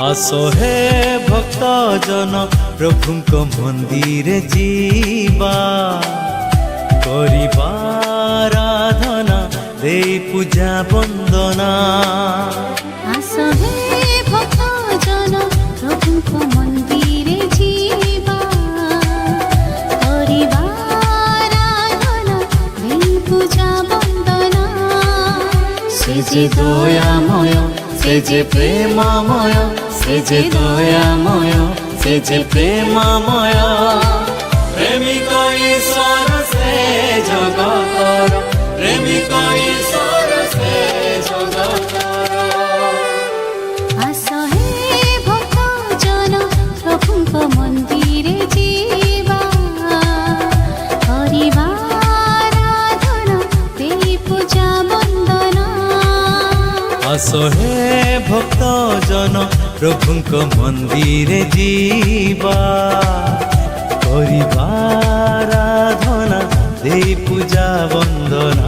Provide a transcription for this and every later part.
आसो हे भक्त जन प्रभुंक मंदिर जीवा करिबा आराधना दे पूजा वंदना। आसो हे भक्त जन प्रभुंक मंदिर जीवा करिबा आराधना दे पूजा वंदना। से जे दयामय से जे प्रेममय से जे दयामय से जे प्रेममय प्रेमिक ईश्वर से जगतर प्रेमिक ईश्वर से जगतर। आसो हे भक्त जन प्रभुंक मंदिर जीवा करिबा आराधना दे पूजा वंदना। आसो हे भक्त जन प्रभुंक मंदिर जीवा करिबा आराधना दे पूजा वंदना।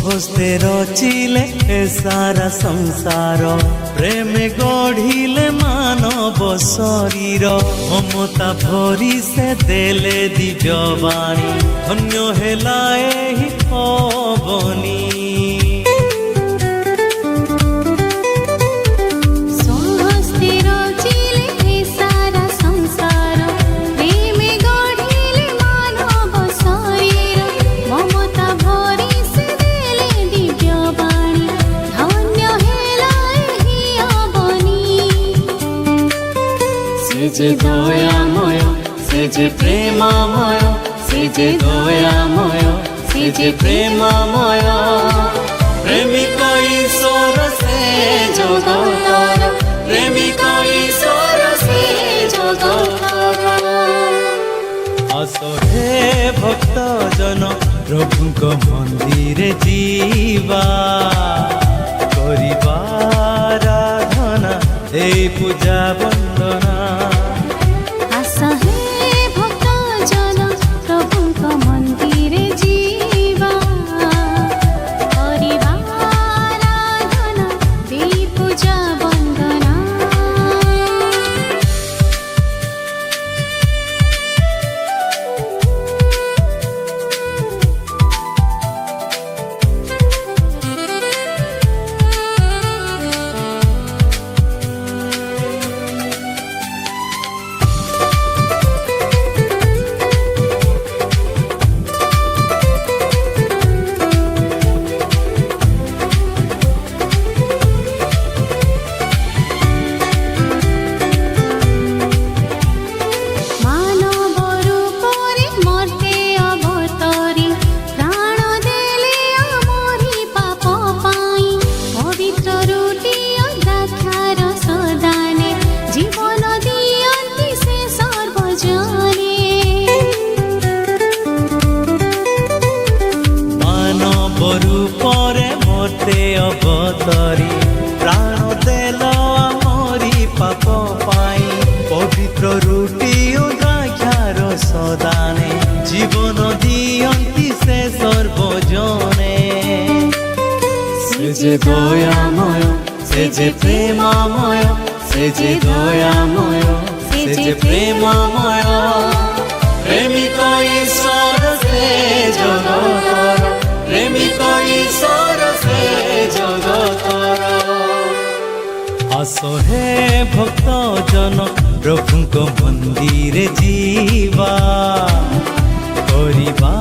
हस्ते रचिले ए सारा संसार प्रेम गढ़िले मानव शरीर ममता भरी से देले दिव्यवाणी धन्य हेला एहि पवनी। से जे दयामय से जे प्रेममय से जे दयामय से जे प्रेममय प्रेमिक ईश्वर से जगतर प्रेमिक ईश्वर से जगतर। आसो हे भक्त जन प्रभुंक मंदिर जीवा करिबा आराधना दे पूजा वंदना। आसो हे भक्त जन प्रभुंक मंदिर जीवा करिबा आराधना दे पूजा वंदना। रूपरे मोते अवतरी प्राण देल आमरी पाप पाई पवित्र रुटी ओ द्राक्षार सदाने जीवन दियंती से सर्वजने। से जे दयामय से जे प्रेममय से जे दयामय से जे प्रेममय प्रेमिक ईश्वर से जगतर प्रेमिक ईश्वर से जगतर। आसो हे भक्त जन प्रभुंक मंदिर जीवा करिबा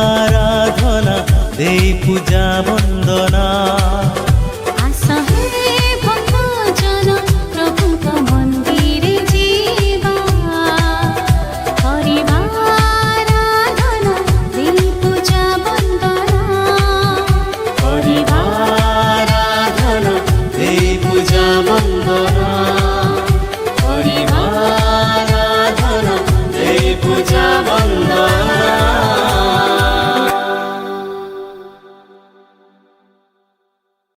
आराधना दे पूजा वंदना। आसो हे भक्त जन प्रभुंक मंदिर जीवा करिबा आराधना दे पूजा वंदना। करिबा ପୂଜା ବନ୍ଦନା